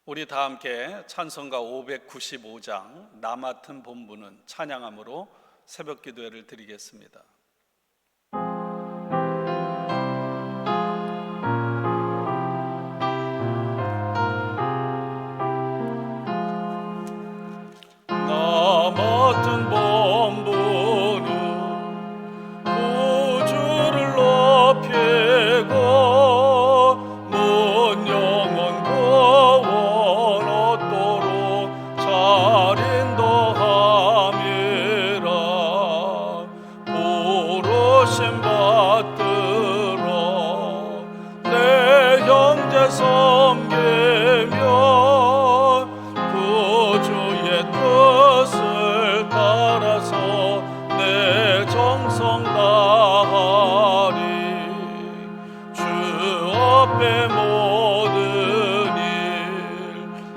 우리 다 함께 찬송가 595장 나 맡은 본분은 찬양함으로 새벽 기도회를 드리겠습니다. 나 맡은 본분은 우주를 높이고 문 영원 구원 얻도록 잘 인도함이라. 부르심 받들어 내 형제 섬기며 구주의 뜻을 따라서 내 정성 다하리. 주 앞에 모든 일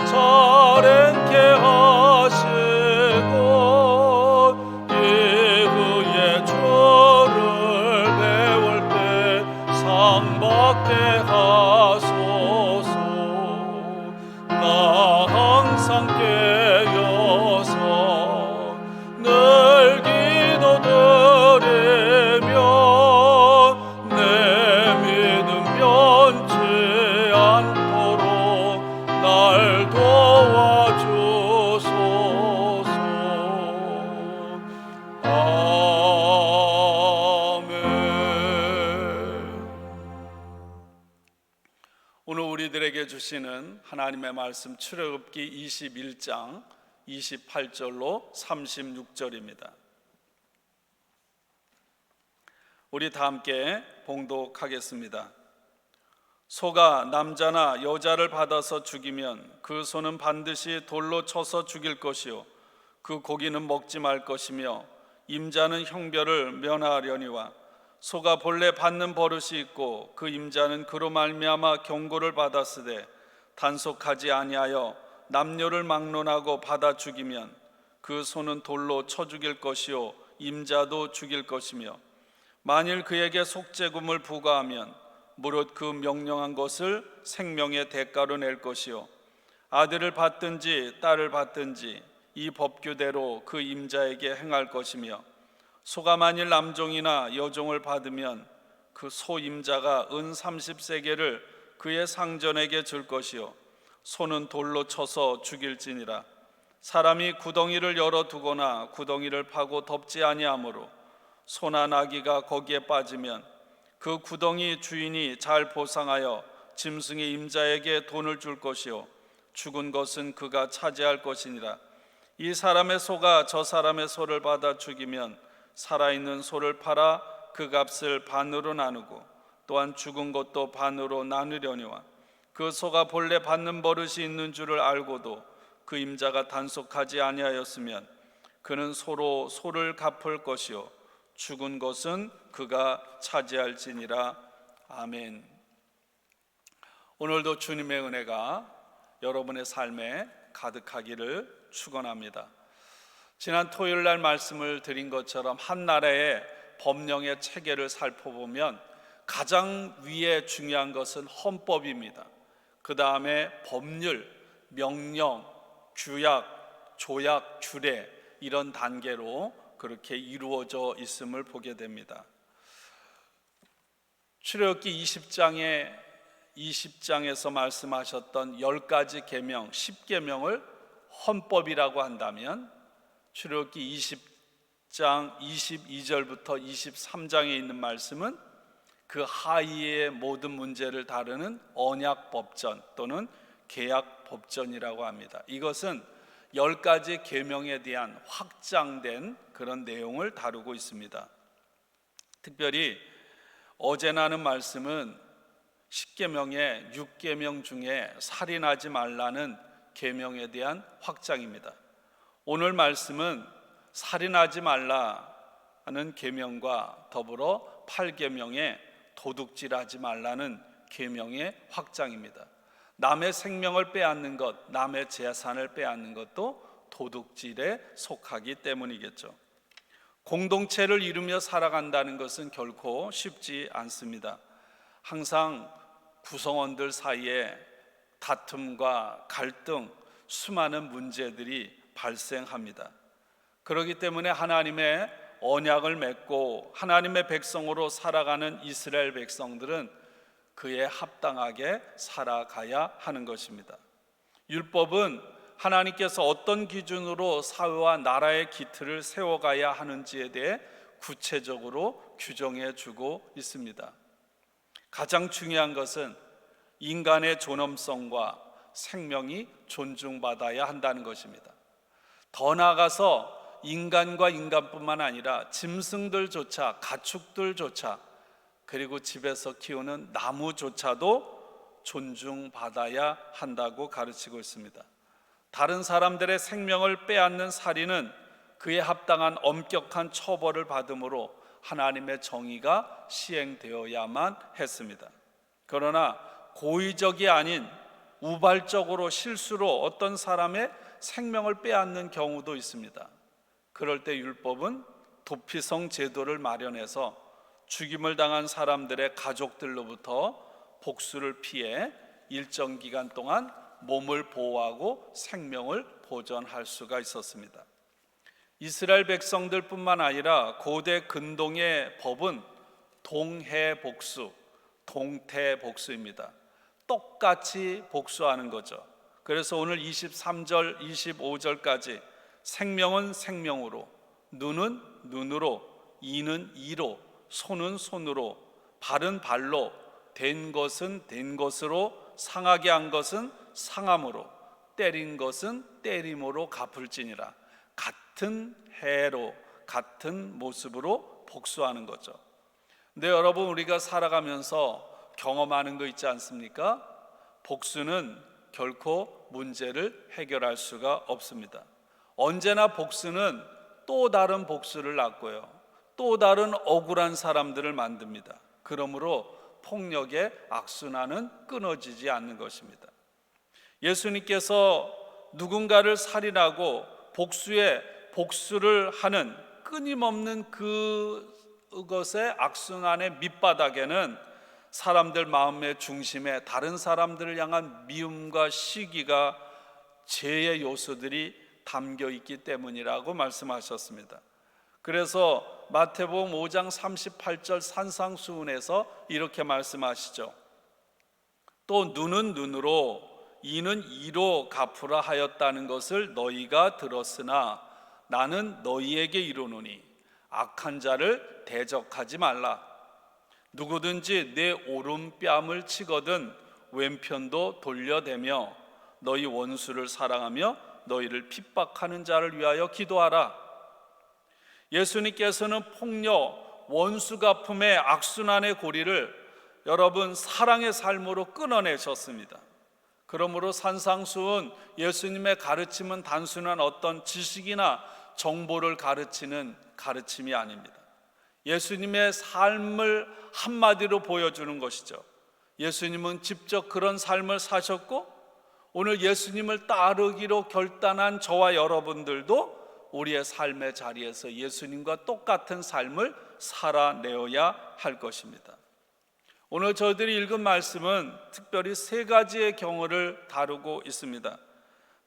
잘 행케 하시고 이후에 주를 배울 때 상 받게 하소서. 나 항상 깨어서 늘 기도드리며 내 믿음 변치 않도록 날 도와주소서. 아멘. 오늘 우리들에게 주시는 하나님의 말씀 출애굽기 21장 28절로 36절입니다. 우리 다 함께 봉독하겠습니다. 소가 남자나 여자를 받아서 죽이면 그 소는 반드시 돌로 쳐서 죽일 것이요 그 고기는 먹지 말 것이며 임자는 형벌을 면하려니와 소가 본래 받는 버릇이 있고 그 임자는 그로 말미암아 경고를 받았으되 단속하지 아니하여 남녀를 막론하고 받아 죽이면 그 소는 돌로 쳐 죽일 것이요 임자도 죽일 것이며 만일 그에게 속죄금을 부과하면 무릇 그 명령한 것을 생명의 대가로 낼 것이요 아들을 받든지 딸을 받든지 이 법규대로 그 임자에게 행할 것이며 소가 만일 남종이나 여종을 받으면 그 소 임자가 은 30세겔을 그의 상전에게 줄 것이요 소는 돌로 쳐서 죽일지니라. 사람이 구덩이를 열어두거나 구덩이를 파고 덮지 아니하므로 소나 나귀가 거기에 빠지면 그 구덩이 주인이 잘 보상하여 짐승의 임자에게 돈을 줄 것이요 죽은 것은 그가 차지할 것이니라. 이 사람의 소가 저 사람의 소를 받아 죽이면 살아있는 소를 팔아 그 값을 반으로 나누고 또한 죽은 것도 반으로 나누려니와 그 소가 본래 받는 버릇이 있는 줄을 알고도 그 임자가 단속하지 아니하였으면 그는 소로 소를 갚을 것이요 죽은 것은 그가 차지할지니라. 아멘. 오늘도 주님의 은혜가 여러분의 삶에 가득하기를 축원합니다. 지난 토요일 날 말씀을 드린 것처럼 한 나라의 법령의 체계를 살펴보면 가장 위에 중요한 것은 헌법입니다. 그 다음에 법률, 명령, 규약, 조약, 규례 이런 단계로 그렇게 이루어져 있음을 보게 됩니다. 출애굽기 20장에서 말씀하셨던 10가지 계명, 10계명을 헌법이라고 한다면 출애굽기 20장 22절부터 23장에 있는 말씀은 그 하위의 모든 문제를 다루는 언약법전 또는 계약법전이라고 합니다. 이것은 10가지 계명에 대한 확장된 그런 내용을 다루고 있습니다. 특별히 어제 나눈 말씀은 10계명의 6계명 중에 살인하지 말라는 계명에 대한 확장입니다. 오늘 말씀은 살인하지 말라는 계명과 더불어 8계명의 도둑질하지 말라는 계명의 확장입니다. 남의 생명을 빼앗는 것, 남의 재산을 빼앗는 것도 도둑질에 속하기 때문이겠죠. 공동체를 이루며 살아간다는 것은 결코 쉽지 않습니다. 항상 구성원들 사이에 다툼과 갈등, 수많은 문제들이 발생합니다. 그렇기 때문에 하나님의 언약을 맺고 하나님의 백성으로 살아가는 이스라엘 백성들은 그에 합당하게 살아가야 하는 것입니다. 율법은 하나님께서 어떤 기준으로 사회와 나라의 기틀을 세워가야 하는지에 대해 구체적으로 규정해 주고 있습니다. 가장 중요한 것은 인간의 존엄성과 생명이 존중받아야 한다는 것입니다. 더 나아가서 인간과 인간뿐만 아니라 짐승들조차, 가축들조차, 그리고 집에서 키우는 나무조차도 존중받아야 한다고 가르치고 있습니다. 다른 사람들의 생명을 빼앗는 살인은 그에 합당한 엄격한 처벌을 받음으로 하나님의 정의가 시행되어야만 했습니다. 그러나 고의적이 아닌 우발적으로 실수로 어떤 사람의 생명을 빼앗는 경우도 있습니다. 그럴 때 율법은 도피성 제도를 마련해서 죽임을 당한 사람들의 가족들로부터 복수를 피해 일정 기간 동안 몸을 보호하고 생명을 보존할 수가 있었습니다. 이스라엘 백성들뿐만 아니라 고대 근동의 법은 동해복수, 동태복수입니다. 똑같이 복수하는 거죠. 그래서 오늘 23절, 25절까지 생명은 생명으로, 눈은 눈으로, 이는 이로, 손은 손으로, 발은 발로, 된 것은 된 것으로, 상하게 한 것은 상함으로, 때린 것은 때림으로 갚을지니라. 같은 해로, 같은 모습으로 복수하는 거죠. 근데 여러분, 우리가 살아가면서 경험하는 거 있지 않습니까? 복수는 결코 문제를 해결할 수가 없습니다. 언제나 복수는 또 다른 복수를 낳고요, 또 다른 억울한 사람들을 만듭니다. 그러므로 폭력의 악순환은 끊어지지 않는 것입니다. 예수님께서 누군가를 살인하고 복수를 하는 끊임없는 그것의 악순환의 밑바닥에는 사람들 마음의 중심에 다른 사람들을 향한 미움과 시기가, 죄의 요소들이 담겨 있기 때문이라고 말씀하셨습니다. 그래서 마태복음 5장 38절 산상수훈에서 이렇게 말씀하시죠. 또 눈은 눈으로, 이는 이로 갚으라 하였다는 것을 너희가 들었으나 나는 너희에게 이르노니 악한 자를 대적하지 말라. 누구든지 내 오른뺨을 치거든 왼편도 돌려대며 너희 원수를 사랑하며 너희를 핍박하는 자를 위하여 기도하라. 예수님께서는 폭력, 원수 갚음의 악순환의 고리를 여러분 사랑의 삶으로 끊어내셨습니다. 그러므로 산상수훈, 예수님의 가르침은 단순한 어떤 지식이나 정보를 가르치는 가르침이 아닙니다. 예수님의 삶을 한마디로 보여주는 것이죠. 예수님은 직접 그런 삶을 사셨고 오늘 예수님을 따르기로 결단한 저와 여러분들도 우리의 삶의 자리에서 예수님과 똑같은 삶을 살아내어야 할 것입니다. 오늘 저희들이 읽은 말씀은 특별히 세 가지의 경우를 다루고 있습니다.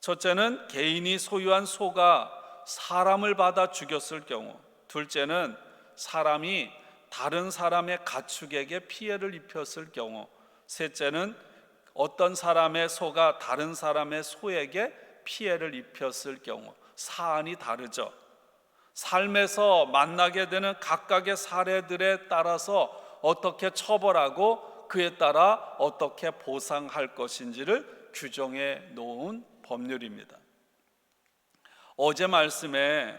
첫째는 개인이 소유한 소가 사람을 받아 죽였을 경우, 둘째는 사람이 다른 사람의 가축에게 피해를 입혔을 경우, 셋째는 어떤 사람의 소가 다른 사람의 소에게 피해를 입혔을 경우. 사안이 다르죠. 삶에서 만나게 되는 각각의 사례들에 따라서 어떻게 처벌하고 그에 따라 어떻게 보상할 것인지를 규정해 놓은 법률입니다. 어제 말씀의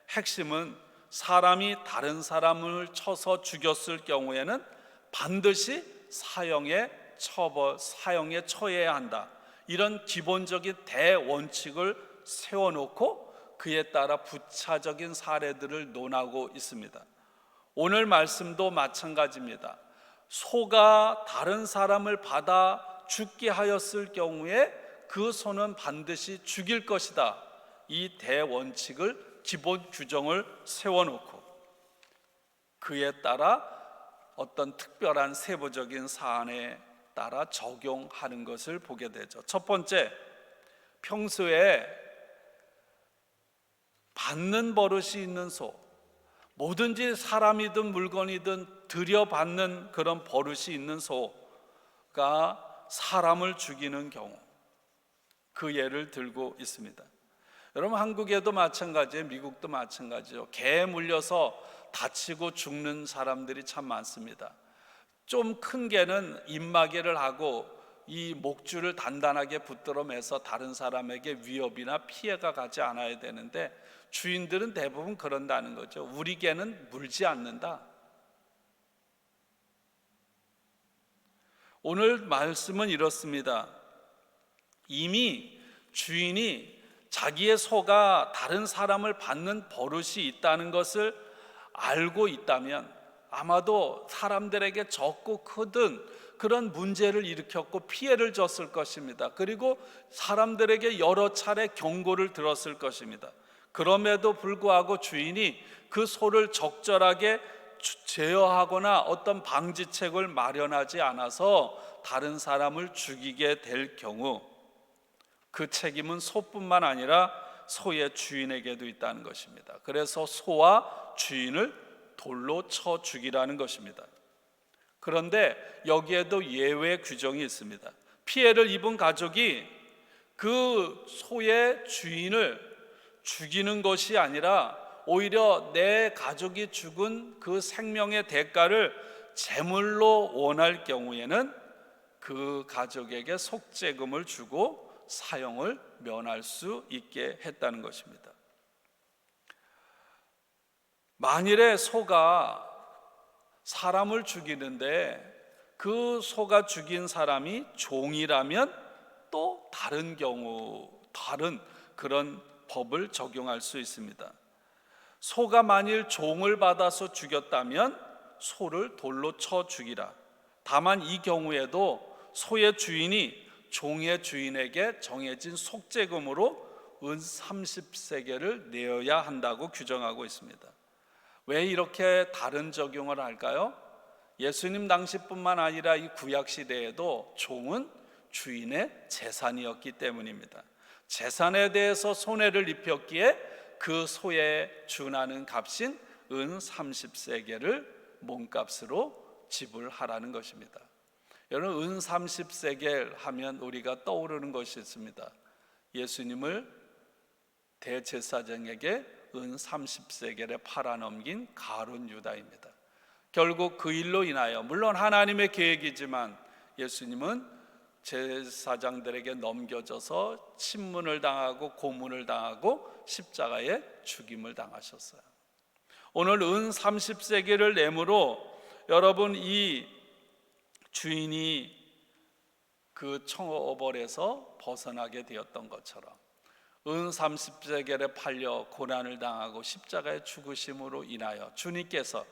핵심은 사람이 다른 사람을 쳐서 죽였을 경우에는 반드시 사형에 처해야 한다. 이런 기본적인 대원칙을 세워놓고 그에 따라 부차적인 사례들을 논하고 있습니다. 오늘 말씀도 마찬가지입니다. 소가 다른 사람을 받아 죽게 하였을 경우에 그 소는 반드시 죽일 것이다. 이 대원칙을, 기본 규정을 세워놓고 그에 따라 어떤 특별한 세부적인 사안에 따라 적용하는 것을 보게 되죠. 첫 번째, 평소에 받는 버릇이 있는 소, 뭐든지 사람이든 물건이든 들여받는 그런 버릇이 있는 소가 사람을 죽이는 경우, 그 예를 들고 있습니다. 여러분, 한국에도 마찬가지예요. 미국도 마찬가지죠. 개에 물려서 다치고 죽는 사람들이 참 많습니다. 좀 큰 개는 입마개를 하고 이 목줄을 단단하게 붙들어 매서 다른 사람에게 위협이나 피해가 가지 않아야 되는데, 주인들은 대부분 그런다는 거죠. 우리 개는 물지 않는다. 오늘 말씀은 이렇습니다. 이미 주인이 자기의 소가 다른 사람을 받는 버릇이 있다는 것을 알고 있다면 아마도 사람들에게 적고 크든 그런 문제를 일으켰고 피해를 줬을 것입니다. 그리고 사람들에게 여러 차례 경고를 들었을 것입니다. 그럼에도 불구하고 주인이 그 소를 적절하게 제어하거나 어떤 방지책을 마련하지 않아서 다른 사람을 죽이게 될 경우, 그 책임은 소뿐만 아니라 소의 주인에게도 있다는 것입니다. 그래서 소와 주인을 돌로 쳐 죽이라는 것입니다. 그런데 여기에도 예외 규정이 있습니다. 피해를 입은 가족이 그 소의 주인을 죽이는 것이 아니라 오히려 내 가족이 죽은 그 생명의 대가를 제물로 원할 경우에는 그 가족에게 속죄금을 주고 사형을 면할 수 있게 했다는 것입니다. 만일에 소가 사람을 죽이는데 그 소가 죽인 사람이 종이라면 또 다른 경우, 다른 그런 법을 적용할 수 있습니다. 소가 만일 종을 받아서 죽였다면 소를 돌로 쳐 죽이라. 다만 이 경우에도 소의 주인이 종의 주인에게 정해진 속죄금으로 은 30세겔을 내어야 한다고 규정하고 있습니다. 왜 이렇게 다른 적용을 할까요? 예수님 당시뿐만 아니라 이 구약 시대에도 종은 주인의 재산이었기 때문입니다. 재산에 대해서 손해를 입혔기에 그 소에 준하는 값인 은 30세겔을 몸값으로 지불하라는 것입니다. 여러분, 은 30세겔 하면 우리가 떠오르는 것이 있습니다. 예수님을 대제사장에게 은 30세겔에 팔아넘긴 가룟 유다입니다. 결국 그 일로 인하여, 물론 하나님의 계획이지만 예수님은 제사장들에게 넘겨져서 침문을 당하고 고문을 당하고 십자가에 죽임을 당하셨어요. 오늘 은 30세겔을 내므로 여러분, 이 주인이 그 청어벌에서 벗어나게 되었던 것처럼 은 30세겔에 팔려 고난을 당하고 십자가에 죽으심으로 인하여 주님께서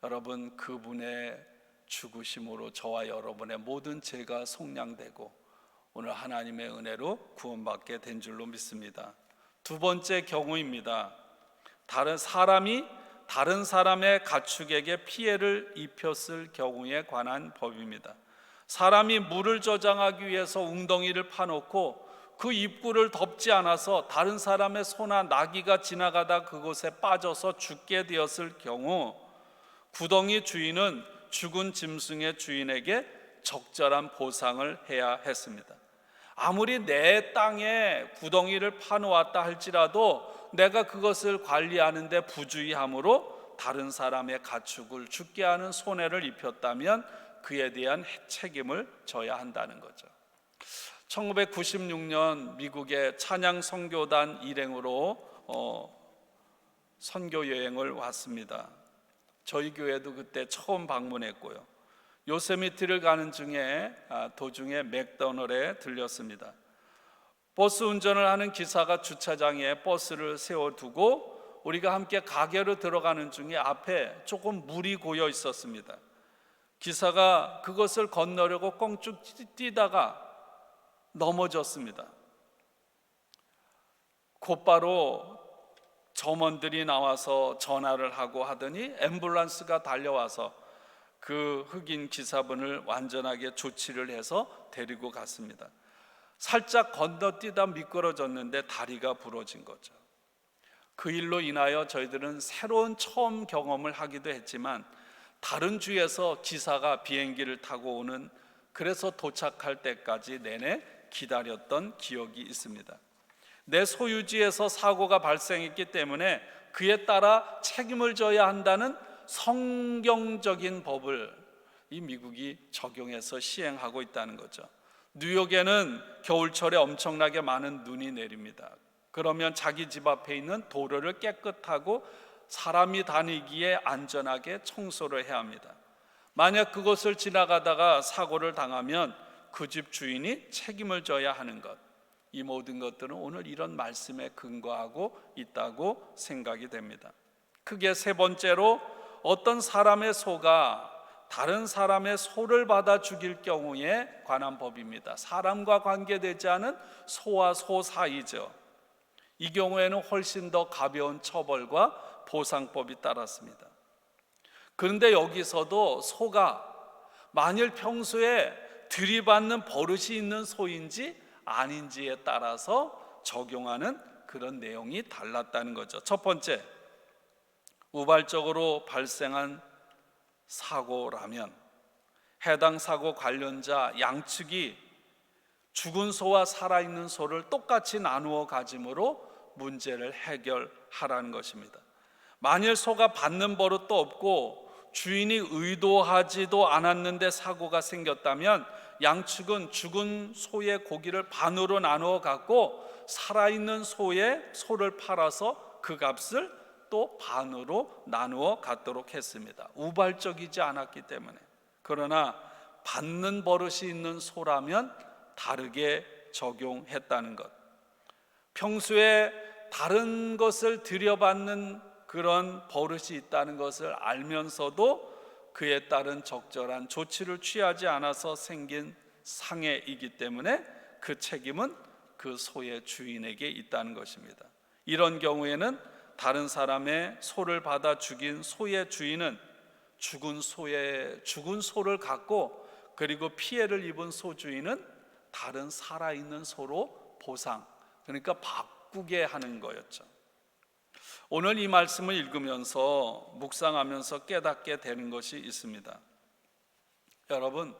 여러분 그분의 죽으심으로 저와 여러분의 모든 죄가 속량되고 오늘 하나님의 은혜로 구원받게 된 줄로 믿습니다. 두 번째 경우입니다. 다른 사람이 다른 사람의 가축에게 피해를 입혔을 경우에 관한 법입니다. 사람이 물을 저장하기 위해서 웅덩이를 파놓고 그 입구를 덮지 않아서 다른 사람의 소나 나귀가 지나가다 그곳에 빠져서 죽게 되었을 경우 구덩이 주인은 죽은 짐승의 주인에게 적절한 보상을 해야 했습니다. 아무리 내 땅에 구덩이를 파놓았다 할지라도 내가 그것을 관리하는데 부주의함으로 다른 사람의 가축을 죽게 하는 손해를 입혔다면 그에 대한 책임을 져야 한다는 거죠. 1996년 미국의 찬양 선교단 일행으로 선교 여행을 왔습니다. 저희 교회도 그때 처음 방문했고요. 요세미티를 가는 중에 도중에 맥도널드에 들렸습니다. 버스 운전을 하는 기사가 주차장에 버스를 세워두고 우리가 함께 가게로 들어가는 중에 앞에 조금 물이 고여 있었습니다. 기사가 그것을 건너려고 껑쭉 뛰다가 넘어졌습니다. 곧바로 점원들이 나와서 전화를 하고 하더니 앰뷸런스가 달려와서 그 흑인 기사분을 완전하게 조치를 해서 데리고 갔습니다. 살짝 건너뛰다 미끄러졌는데 다리가 부러진 거죠. 그 일로 인하여 저희들은 새로운 처음 경험을 하기도 했지만 다른 주에서 기사가 비행기를 타고 오는, 그래서 도착할 때까지 내내 기다렸던 기억이 있습니다. 내 소유지에서 사고가 발생했기 때문에 그에 따라 책임을 져야 한다는 성경적인 법을 이 미국이 적용해서 시행하고 있다는 거죠. 뉴욕에는 겨울철에 엄청나게 많은 눈이 내립니다. 그러면 자기 집 앞에 있는 도로를 깨끗하고 사람이 다니기에 안전하게 청소를 해야 합니다. 만약 그곳을 지나가다가 사고를 당하면 그 집 주인이 책임을 져야 하는 것, 이 모든 것들은 오늘 이런 말씀에 근거하고 있다고 생각이 됩니다. 크게 세 번째로, 어떤 사람의 소가 다른 사람의 소를 받아 죽일 경우에 관한 법입니다. 사람과 관계되지 않은 소와 소 사이죠. 이 경우에는 훨씬 더 가벼운 처벌과 보상법이 따랐습니다. 그런데 여기서도 소가 만일 평소에 들이받는 버릇이 있는 소인지 아닌지에 따라서 적용하는 그런 내용이 달랐다는 거죠. 첫 번째, 우발적으로 발생한 사고라면 해당 사고 관련자 양측이 죽은 소와 살아있는 소를 똑같이 나누어 가짐으로 문제를 해결하라는 것입니다. 만일 소가 받는 버릇도 없고 주인이 의도하지도 않았는데 사고가 생겼다면 양측은 죽은 소의 고기를 반으로 나누어 갖고 살아있는 소를 팔아서 그 값을 또 반으로 나누어 갖도록 했습니다. 우발적이지 않았기 때문에. 그러나 받는 버릇이 있는 소라면 다르게 적용했다는 것. 평소에 다른 것을 들여받는 그런 버릇이 있다는 것을 알면서도 그에 따른 적절한 조치를 취하지 않아서 생긴 상해이기 때문에 그 책임은 그 소의 주인에게 있다는 것입니다. 이런 경우에는 다른 사람의 소를 받아 죽인 소의 주인은 죽은 소를 갖고, 그리고 피해를 입은 소 주인은 다른 살아있는 소로 보상, 그러니까 바꾸게 하는 거였죠. 오늘 이 말씀을 읽으면서 묵상하면서 깨닫게 되는 것이 있습니다. 여러분,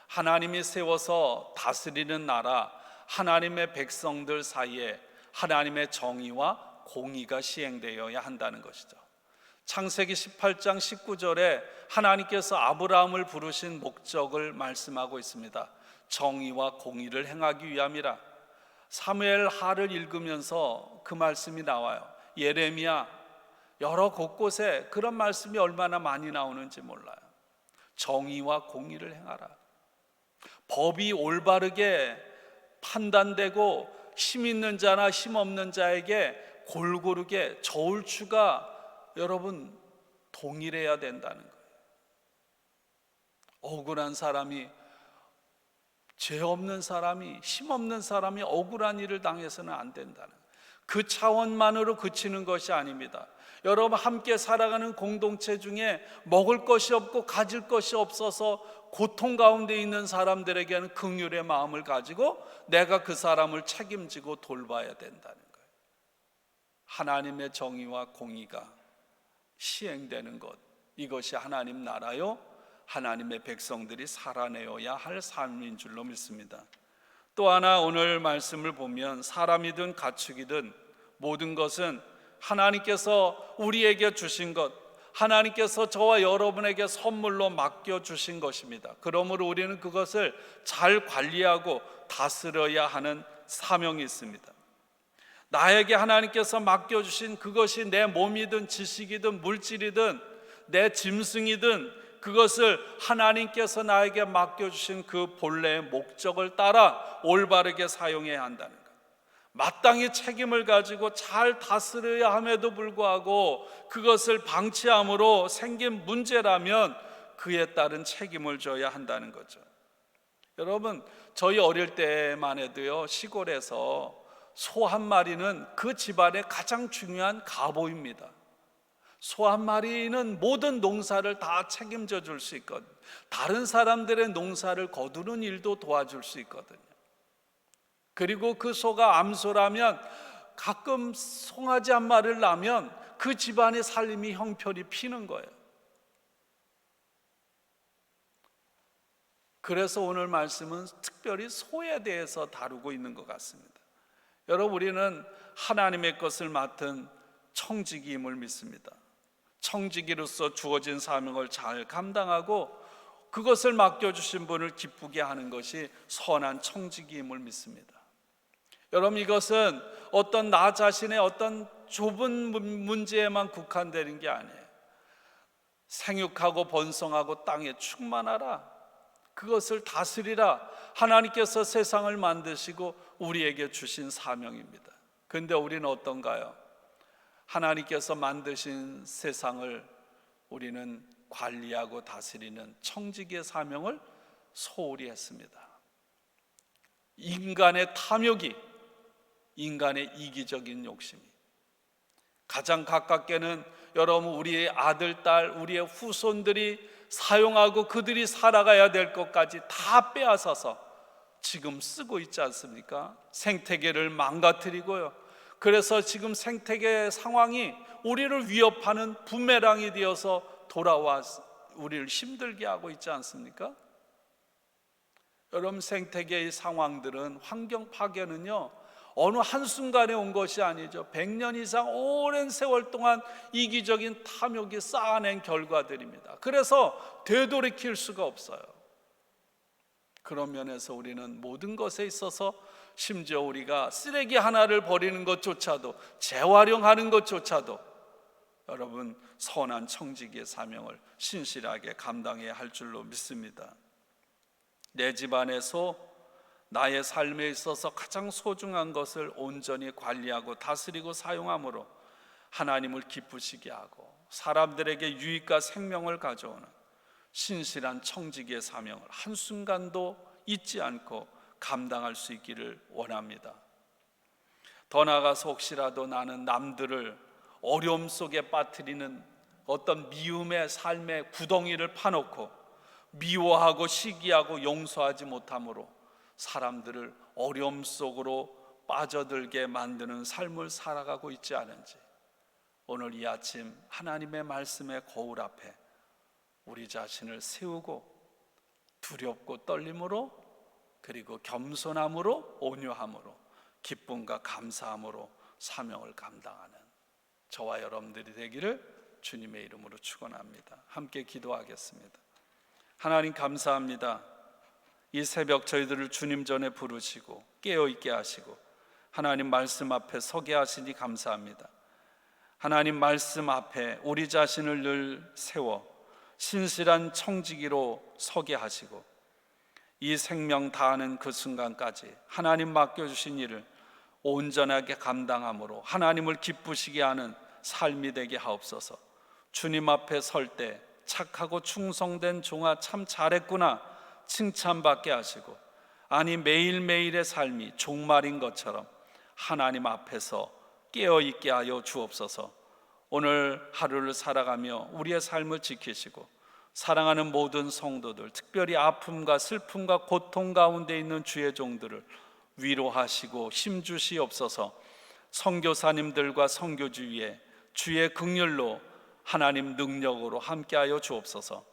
하나님이 세워서 다스리는 나라, 하나님의 백성들 사이에 하나님의 정의와 공의가 시행되어야 한다는 것이죠. 창세기 18장 19절에 하나님께서 아브라함을 부르신 목적을 말씀하고 있습니다. 정의와 공의를 행하기 위함이라. 사무엘 하를 읽으면서 그 말씀이 나와요. 예레미야, 여러 곳곳에 그런 말씀이 얼마나 많이 나오는지 몰라요. 정의와 공의를 행하라. 법이 올바르게 판단되고 힘 있는 자나 힘 없는 자에게 골고루게 저울추가 여러분 동일해야 된다는 거예요. 억울한 사람이, 죄 없는 사람이, 힘 없는 사람이 억울한 일을 당해서는 안 된다는 거예요. 그 차원만으로 그치는 것이 아닙니다. 여러분, 함께 살아가는 공동체 중에 먹을 것이 없고 가질 것이 없어서 고통 가운데 있는 사람들에게는 긍휼의 마음을 가지고 내가 그 사람을 책임지고 돌봐야 된다는 거예요. 하나님의 정의와 공의가 시행되는 것, 이것이 하나님 나라요 하나님의 백성들이 살아내어야 할 삶인 줄로 믿습니다. 또 하나 오늘 말씀을 보면 사람이든 가축이든 모든 것은 하나님께서 우리에게 주신 것, 하나님께서 저와 여러분에게 선물로 맡겨주신 것입니다. 그러므로 우리는 그것을 잘 관리하고 다스려야 하는 사명이 있습니다. 나에게 하나님께서 맡겨주신 그것이 내 몸이든 지식이든 물질이든 내 짐승이든 그것을 하나님께서 나에게 맡겨주신 그 본래의 목적을 따라 올바르게 사용해야 한다는 것. 마땅히 책임을 가지고 잘 다스려야 함에도 불구하고 그것을 방치함으로 생긴 문제라면 그에 따른 책임을 져야 한다는 거죠. 여러분, 저희 어릴 때만 해도요, 시골에서 소 한 마리는 그 집안의 가장 중요한 가보입니다. 소 한 마리는 모든 농사를 다 책임져 줄 수 있거든요. 다른 사람들의 농사를 거두는 일도 도와줄 수 있거든요. 그리고 그 소가 암소라면 가끔 송아지 한 마리를 낳으면 그 집안의 살림이 형편이 피는 거예요. 그래서 오늘 말씀은 특별히 소에 대해서 다루고 있는 것 같습니다. 여러분, 우리는 하나님의 것을 맡은 청지기임을 믿습니다. 청지기로서 주어진 사명을 잘 감당하고 그것을 맡겨주신 분을 기쁘게 하는 것이 선한 청지기임을 믿습니다. 여러분, 이것은 어떤 나 자신의 어떤 좁은 문제에만 국한되는 게 아니에요. 생육하고 번성하고 땅에 충만하라, 그것을 다스리라, 하나님께서 세상을 만드시고 우리에게 주신 사명입니다. 그런데 우리는 어떤가요? 하나님께서 만드신 세상을 우리는 관리하고 다스리는 청지기의 사명을 소홀히 했습니다. 인간의 탐욕이, 인간의 이기적인 욕심이, 가장 가깝게는 여러분 우리의 아들, 딸, 우리의 후손들이 사용하고 그들이 살아가야 될 것까지 다 빼앗아서 지금 쓰고 있지 않습니까? 생태계를 망가뜨리고요. 그래서 지금 생태계 상황이 우리를 위협하는 부메랑이 되어서 돌아와 우리를 힘들게 하고 있지 않습니까? 여러분, 생태계의 상황들은, 환경 파괴는요, 어느 한순간에 온 것이 아니죠. 100년 이상 오랜 세월 동안 이기적인 탐욕이 쌓아낸 결과들입니다. 그래서 되돌이킬 수가 없어요. 그런 면에서 우리는 모든 것에 있어서, 심지어 우리가 쓰레기 하나를 버리는 것조차도, 재활용하는 것조차도 여러분 선한 청지기의 사명을 신실하게 감당해야 할 줄로 믿습니다. 내 집안에서 나의 삶에 있어서 가장 소중한 것을 온전히 관리하고 다스리고 사용함으로 하나님을 기쁘시게 하고 사람들에게 유익과 생명을 가져오는 신실한 청지기의 사명을 한순간도 잊지 않고 감당할 수 있기를 원합니다. 더 나아가서 혹시라도 나는 남들을 어려움 속에 빠뜨리는 어떤 미움의 삶의 구덩이를 파놓고 미워하고 시기하고 용서하지 못함으로 사람들을 어려움 속으로 빠져들게 만드는 삶을 살아가고 있지 않은지, 오늘 이 아침 하나님의 말씀의 거울 앞에 우리 자신을 세우고 두렵고 떨림으로, 그리고 겸손함으로, 온유함으로, 기쁨과 감사함으로 사명을 감당하는 저와 여러분들이 되기를 주님의 이름으로 축원합니다. 함께 기도하겠습니다. 하나님, 감사합니다. 이 새벽 저희들을 주님 전에 부르시고 깨어있게 하시고 하나님 말씀 앞에 서게 하시니 감사합니다. 하나님 말씀 앞에 우리 자신을 늘 세워 신실한 청지기로 서게 하시고 이 생명 다하는 그 순간까지 하나님 맡겨주신 일을 온전하게 감당함으로 하나님을 기쁘시게 하는 삶이 되게 하옵소서. 주님 앞에 설 때 착하고 충성된 종아 참 잘했구나 칭찬받게 하시고, 아니 매일매일의 삶이 종말인 것처럼 하나님 앞에서 깨어있게 하여 주옵소서. 오늘 하루를 살아가며 우리의 삶을 지키시고 사랑하는 모든 성도들, 특별히 아픔과 슬픔과 고통 가운데 있는 주의 종들을 위로하시고 힘주시옵소서. 선교사님들과 선교주 위에 주의 긍휼로 하나님 능력으로 함께하여 주옵소서.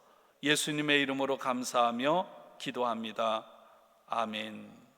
예수님의 이름으로 감사하며 기도합니다. 아멘.